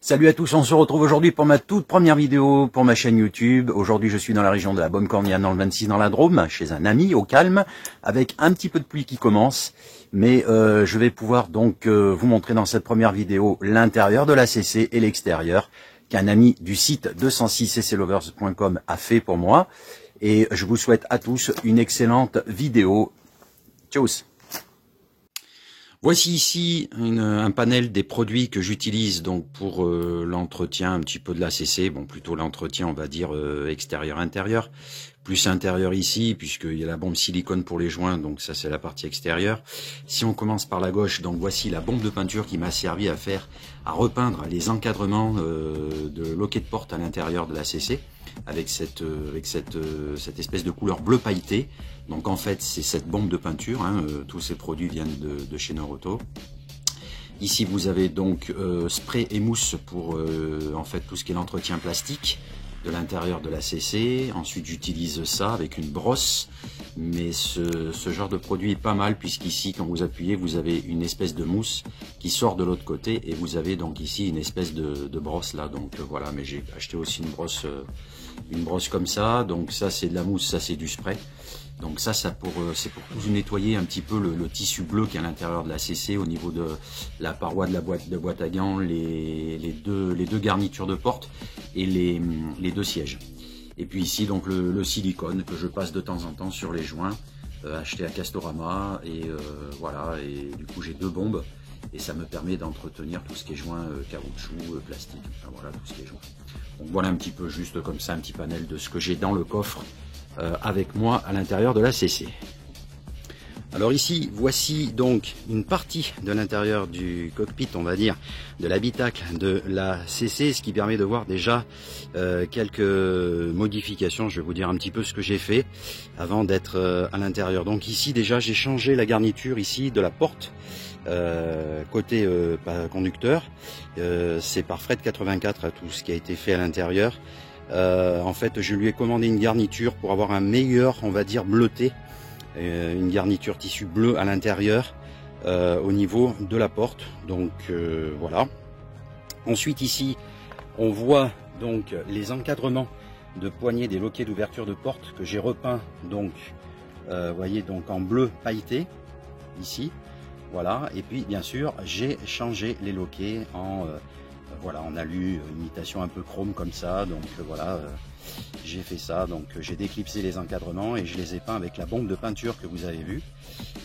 Salut à tous, on se retrouve aujourd'hui pour ma toute première vidéo pour ma chaîne YouTube. Aujourd'hui je suis dans la région de la Beaume-Cornillaine dans le 26 dans la Drôme, chez un ami au calme, avec un petit peu de pluie qui commence. Mais je vais pouvoir donc vous montrer dans cette première vidéo l'intérieur de la CC et l'extérieur, qu'un ami du site 206cclovers.com a fait pour moi. Et je vous souhaite à tous une excellente vidéo. Tchuss. Voici ici un panel des produits que j'utilise donc pour l'entretien un petit peu de la CC, bon plutôt l'entretien on va dire extérieur-intérieur, plus intérieur ici puisqu'il y a la bombe silicone pour les joints, donc ça c'est la partie extérieure. Si on commence par la gauche, donc voici la bombe de peinture qui m'a servi à repeindre les encadrements de loquet de porte à l'intérieur de la CC avec cette espèce de couleur bleu pailleté. Donc en fait c'est cette bombe de peinture, hein, tous ces produits viennent de chez Noroto. Ici vous avez donc spray et mousse pour en fait tout ce qui est l'entretien plastique de l'intérieur de la CC. Ensuite j'utilise ça avec une brosse, mais ce genre de produit est pas mal puisqu'ici quand vous appuyez vous avez une espèce de mousse qui sort de l'autre côté et vous avez donc ici une espèce de brosse là, donc voilà. Mais j'ai acheté aussi une brosse comme ça, donc ça c'est de la mousse, ça c'est du spray. Donc ça c'est pour tout nettoyer un petit peu le tissu bleu qui est à l'intérieur de la CC au niveau de la paroi de la boîte à gants, les deux garnitures de porte et les deux sièges. Et puis ici donc le silicone que je passe de temps en temps sur les joints, acheté à Castorama, et voilà, et du coup j'ai deux bombes et ça me permet d'entretenir tout ce qui est joints caoutchouc, plastique, enfin voilà tout ce qui est joints. Donc voilà un petit peu juste comme ça un petit panel de ce que j'ai dans le coffre avec moi à l'intérieur de la CC. Alors ici, voici donc une partie de l'intérieur du cockpit, on va dire, de l'habitacle de la CC, ce qui permet de voir déjà quelques modifications. Je vais vous dire un petit peu ce que j'ai fait avant d'être à l'intérieur. Donc ici déjà j'ai changé la garniture ici de la porte côté conducteur. C'est par Fred 84 tout ce qui a été fait à l'intérieur. En fait je lui ai commandé une garniture pour avoir un meilleur, on va dire, bleuté, une garniture tissu bleu à l'intérieur au niveau de la porte. Donc voilà. Ensuite ici on voit donc les encadrements de poignées des loquets d'ouverture de porte que j'ai repeint, donc voyez, donc en bleu pailleté ici, voilà. Et puis bien sûr j'ai changé les loquets en voilà, en alu, imitation un peu chrome comme ça, donc voilà, j'ai fait ça. Donc j'ai déclipsé les encadrements et je les ai peints avec la bombe de peinture que vous avez vu.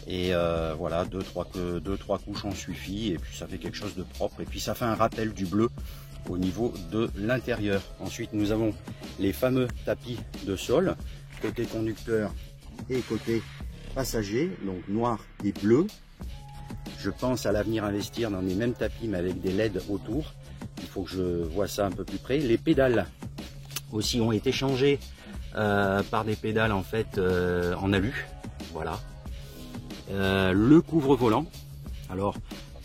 Et voilà, deux trois couches ont suffi et puis ça fait quelque chose de propre. Et puis ça fait un rappel du bleu au niveau de l'intérieur. Ensuite nous avons les fameux tapis de sol, côté conducteur et côté passager, donc noir et bleu. Je pense à l'avenir investir dans les mêmes tapis mais avec des LED autour. Il faut que je vois ça un peu plus près. Les pédales aussi ont été changées par des pédales en fait en alu. Voilà. Le couvre-volant, alors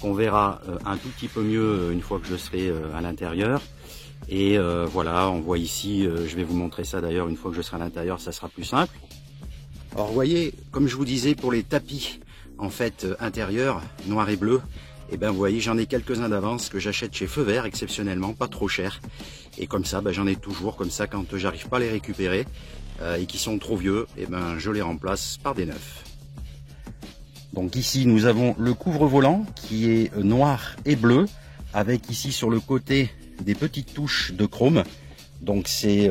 qu'on verra un tout petit peu mieux une fois que je serai à l'intérieur. Et voilà, on voit ici, je vais vous montrer ça d'ailleurs une fois que je serai à l'intérieur, ça sera plus simple. Alors vous voyez, comme je vous disais, pour les tapis en fait intérieurs, noir et bleu, et ben vous voyez, j'en ai quelques-uns d'avance que j'achète chez Feu Vert exceptionnellement, pas trop cher. Et comme ça, ben, j'en ai toujours, comme ça quand j'arrive pas à les récupérer et qui sont trop vieux, et ben je les remplace par des neufs. Donc ici nous avons le couvre-volant qui est noir et bleu, avec ici sur le côté des petites touches de chrome. Donc c'est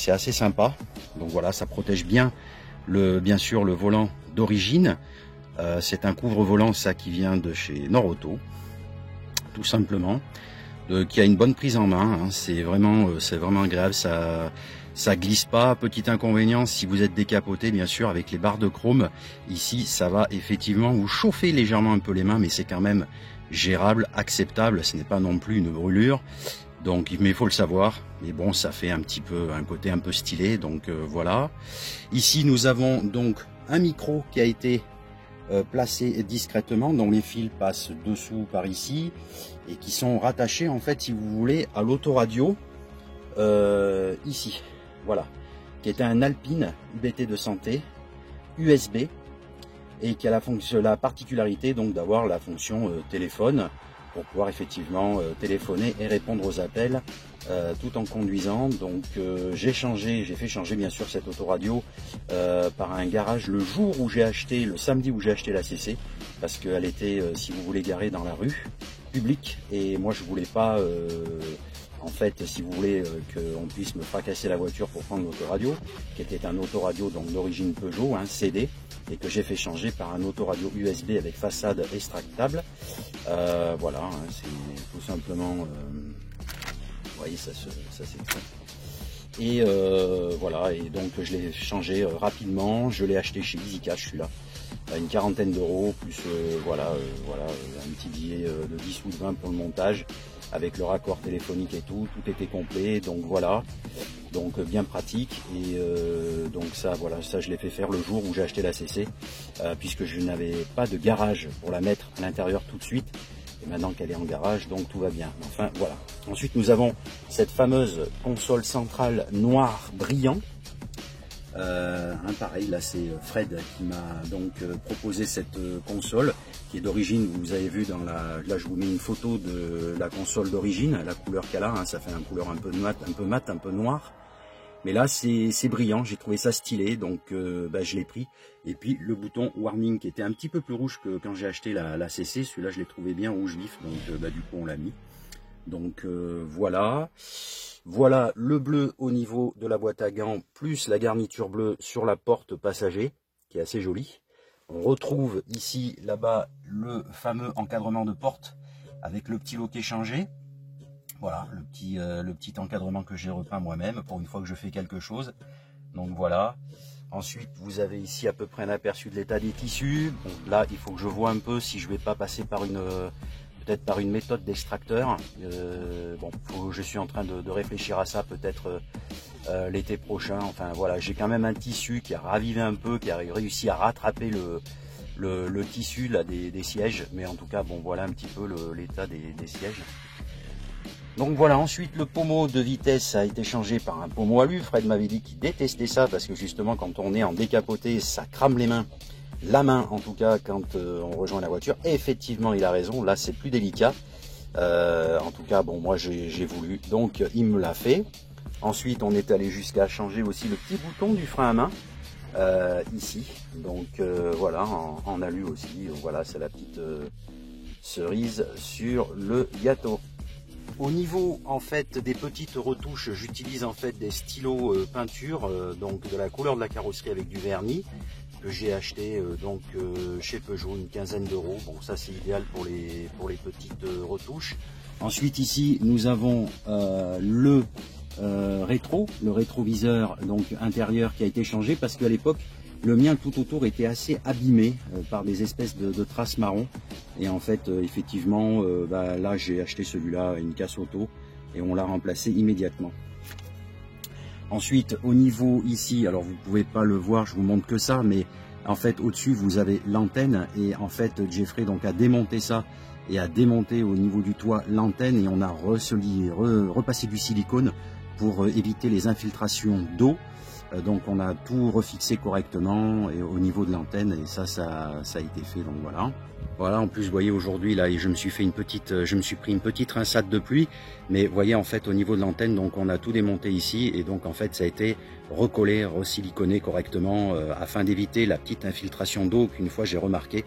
assez sympa. Donc voilà, ça protège bien bien sûr le volant d'origine. C'est un couvre-volant ça qui vient de chez Noroto, tout simplement, qui a une bonne prise en main, hein. C'est vraiment agréable, ça glisse pas. Petit inconvénient, si vous êtes décapoté bien sûr avec les barres de chrome, ici ça va effectivement vous chauffer légèrement un peu les mains, mais c'est quand même gérable, acceptable, ce n'est pas non plus une brûlure. Donc, mais il faut le savoir, mais bon, ça fait un côté un peu stylé, donc voilà. Ici nous avons donc un micro qui a été placés discrètement, dont les fils passent dessous par ici et qui sont rattachés en fait, si vous voulez, à l'autoradio ici, voilà, qui est un Alpine UBT de santé USB et qui a la particularité donc d'avoir la fonction téléphone pour pouvoir effectivement téléphoner et répondre aux appels tout en conduisant. Donc j'ai fait changer bien sûr cette autoradio par un garage le jour où j'ai acheté, le samedi où j'ai acheté la CC, parce qu'elle était, si vous voulez, garée dans la rue publique, et moi je voulais pas en fait, si vous voulez, qu'on puisse me fracasser la voiture pour prendre l'autoradio, qui était un autoradio donc d'origine Peugeot, hein, CD, et que j'ai fait changer par un autoradio USB avec façade extractable. Voilà, hein, c'est tout simplement, vous voyez, ça s'extrait. Et voilà, et donc je l'ai changé rapidement, je l'ai acheté chez EasyCash, celui-là, à une quarantaine d'euros, plus voilà, un petit billet de 10 ou de 20 pour le montage, avec le raccord téléphonique et tout était complet, donc voilà, donc bien pratique. Et donc ça, voilà, ça je l'ai fait faire le jour où j'ai acheté la CC, puisque je n'avais pas de garage pour la mettre à l'intérieur tout de suite, et maintenant qu'elle est en garage, donc tout va bien. Enfin voilà. Ensuite nous avons cette fameuse console centrale noir brillant. Pareil, là c'est Fred qui m'a donc proposé cette console qui est d'origine, vous avez vu dans là je vous mets une photo de la console d'origine, la couleur qu'elle a, hein, ça fait une couleur un peu mat, un peu noir, mais là c'est brillant, j'ai trouvé ça stylé, donc je l'ai pris. Et puis le bouton warning qui était un petit peu plus rouge que quand j'ai acheté la CC, celui-là je l'ai trouvé bien rouge vif, donc du coup on l'a mis. Donc voilà. Voilà le bleu au niveau de la boîte à gants, plus la garniture bleue sur la porte passager, qui est assez jolie. On retrouve ici, là-bas, le fameux encadrement de porte, avec le petit loquet changé. Voilà, le petit encadrement que j'ai repeint moi-même, pour une fois que je fais quelque chose. Donc voilà. Ensuite, vous avez ici à peu près un aperçu de l'état des tissus. Bon, là, il faut que je vois un peu si je vais pas passer par peut-être par une méthode d'extracteur. Bon, je suis en train de réfléchir à ça, peut-être l'été prochain. Enfin voilà, j'ai quand même un tissu qui a ravivé un peu, qui a réussi à rattraper le tissu là, des sièges. Mais en tout cas, bon, voilà un petit peu l'état des sièges. Donc voilà, ensuite le pommeau de vitesse a été changé par un pommeau alu. Fred m'avait dit qu'il détestait ça parce que justement quand on est en décapoté, ça crame les mains. La main en tout cas quand on rejoint la voiture. Et effectivement il a raison, là c'est plus délicat. En tout cas bon, moi j'ai voulu, donc il me l'a fait. Ensuite on est allé jusqu'à changer aussi le petit bouton du frein à main ici. Donc voilà, en alu aussi. Donc, voilà, c'est la petite cerise sur le gâteau. Au niveau en fait des petites retouches, j'utilise en fait des stylos peinture, donc de la couleur de la carrosserie avec du vernis, que j'ai acheté chez Peugeot, une quinzaine d'euros. Bon, ça c'est idéal pour les petites retouches. Ensuite ici nous avons le rétroviseur donc intérieur qui a été changé parce qu'à l'époque le mien tout autour était assez abîmé par des espèces de traces marron. Et en fait, effectivement, là j'ai acheté celui-là, une casse auto, et on l'a remplacé immédiatement. Ensuite, au niveau ici, alors vous pouvez pas le voir, je vous montre que ça, mais en fait au-dessus vous avez l'antenne, et en fait Jeffrey donc a démonté ça et a démonté au niveau du toit l'antenne, et on a repassé du silicone pour éviter les infiltrations d'eau. Donc on a tout refixé correctement et au niveau de l'antenne, et ça a été fait, donc voilà. Voilà, en plus vous voyez aujourd'hui là, je me suis pris une petite rinçade de pluie, mais vous voyez en fait au niveau de l'antenne, donc on a tout démonté ici, et donc en fait ça a été recollé, resiliconé correctement afin d'éviter la petite infiltration d'eau qu'une fois j'ai remarqué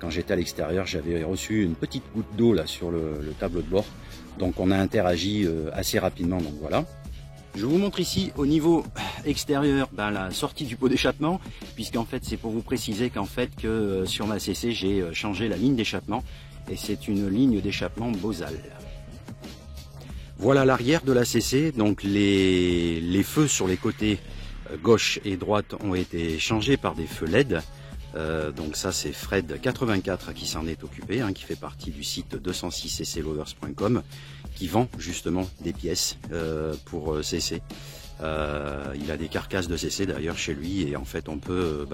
quand j'étais à l'extérieur, j'avais reçu une petite goutte d'eau là sur le tableau de bord, donc on a interagi assez rapidement, donc voilà. Je vous montre ici au niveau extérieur la sortie du pot d'échappement, puisqu'en fait c'est pour vous préciser qu'en fait que sur ma CC j'ai changé la ligne d'échappement, et c'est une ligne d'échappement Bosal. Voilà l'arrière de la CC, donc les feux sur les côtés gauche et droite ont été changés par des feux LED. Donc ça c'est Fred 84 qui s'en est occupé, hein, qui fait partie du site 206cclovers.com, qui vend justement des pièces pour CC. Il a des carcasses de CC d'ailleurs chez lui, et en fait on peut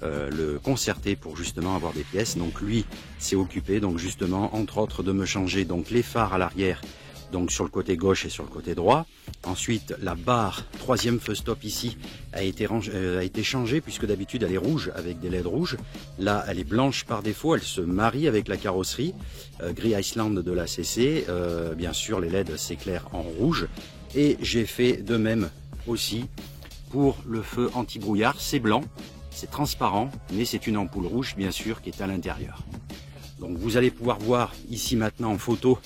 le concerter pour justement avoir des pièces. Donc lui s'est occupé donc justement entre autres de me changer donc les phares à l'arrière donc sur le côté gauche et sur le côté droit. Ensuite, la barre, troisième feu stop ici, a été changée, puisque d'habitude elle est rouge avec des LED rouges. Là, elle est blanche par défaut, elle se marie avec la carrosserie. Gris Iceland de la CC, bien sûr les LED s'éclairent en rouge. Et j'ai fait de même aussi pour le feu anti-brouillard, c'est blanc, c'est transparent, mais c'est une ampoule rouge bien sûr qui est à l'intérieur. Donc vous allez pouvoir voir ici maintenant en photo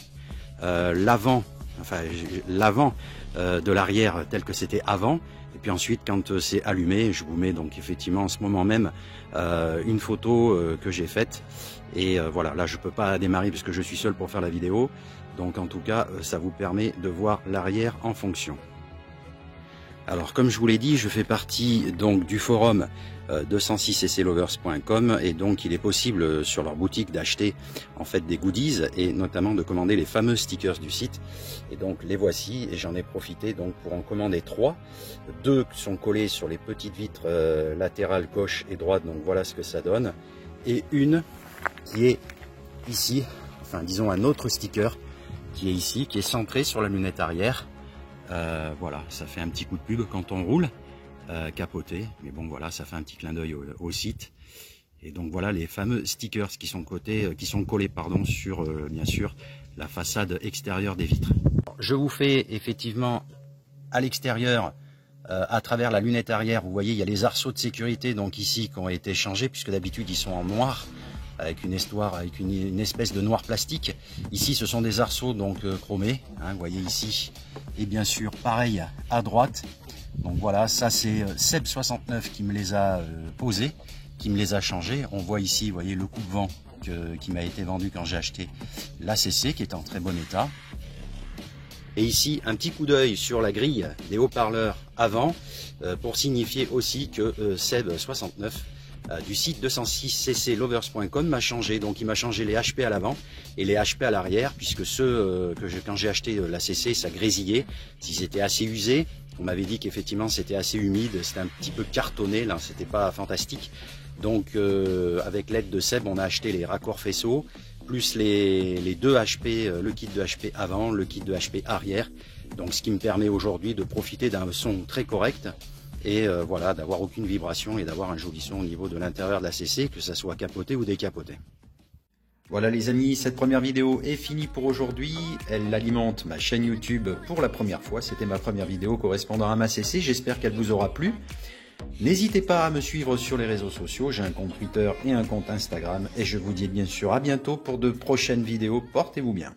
l'avant de l'arrière tel que c'était avant. Et puis ensuite quand c'est allumé, je vous mets donc effectivement en ce moment même une photo que j'ai faite. Et voilà, là je peux pas démarrer parce que je suis seul pour faire la vidéo. Donc en tout cas ça vous permet de voir l'arrière en fonction. Alors comme je vous l'ai dit, je fais partie donc du forum 206cclovers.com et donc il est possible sur leur boutique d'acheter en fait des goodies et notamment de commander les fameux stickers du site. Et donc les voici et j'en ai profité donc pour en commander 3. 2 sont collés sur les petites vitres latérales gauche et droite, donc voilà ce que ça donne. Et une qui est ici, enfin disons un autre sticker qui est ici, qui est centré sur la lunette arrière. Voilà, ça fait un petit coup de pub quand on roule, capoté, mais bon voilà, ça fait un petit clin d'œil au site. Et donc voilà les fameux stickers qui sont collés sur bien sûr la façade extérieure des vitres. Je vous fais effectivement à l'extérieur, à travers la lunette arrière, vous voyez il y a les arceaux de sécurité donc ici qui ont été changés puisque d'habitude ils sont en noir, avec une espèce de noir plastique. Ici ce sont des arceaux donc chromés, hein, vous voyez ici, et bien sûr pareil à droite. Donc voilà, ça c'est Seb69 qui me les a posés, qui me les a changés. On voit ici, vous voyez le coupe-vent qui m'a été vendu quand j'ai acheté l'ACC qui est en très bon état. Et ici un petit coup d'œil sur la grille des haut-parleurs avant pour signifier aussi que Seb69 du site 206cclovers.com m'a changé. Donc il m'a changé les HP à l'avant et les HP à l'arrière, puisque ceux quand j'ai acheté la CC, ça grésillait. S'ils étaient assez usés, on m'avait dit qu'effectivement c'était assez humide, c'était un petit peu cartonné, là c'était pas fantastique. Donc avec l'aide de Seb, on a acheté les raccords faisceaux, plus les 2 HP, le kit de HP avant, le kit de HP arrière. Donc ce qui me permet aujourd'hui de profiter d'un son très correct. Et voilà, d'avoir aucune vibration et d'avoir un joli son au niveau de l'intérieur de la CC, que ça soit capoté ou décapoté. Voilà les amis, cette première vidéo est finie pour aujourd'hui. Elle alimente ma chaîne YouTube pour la première fois. C'était ma première vidéo correspondant à ma CC. J'espère qu'elle vous aura plu. N'hésitez pas à me suivre sur les réseaux sociaux. J'ai un compte Twitter et un compte Instagram. Et je vous dis bien sûr à bientôt pour de prochaines vidéos. Portez-vous bien.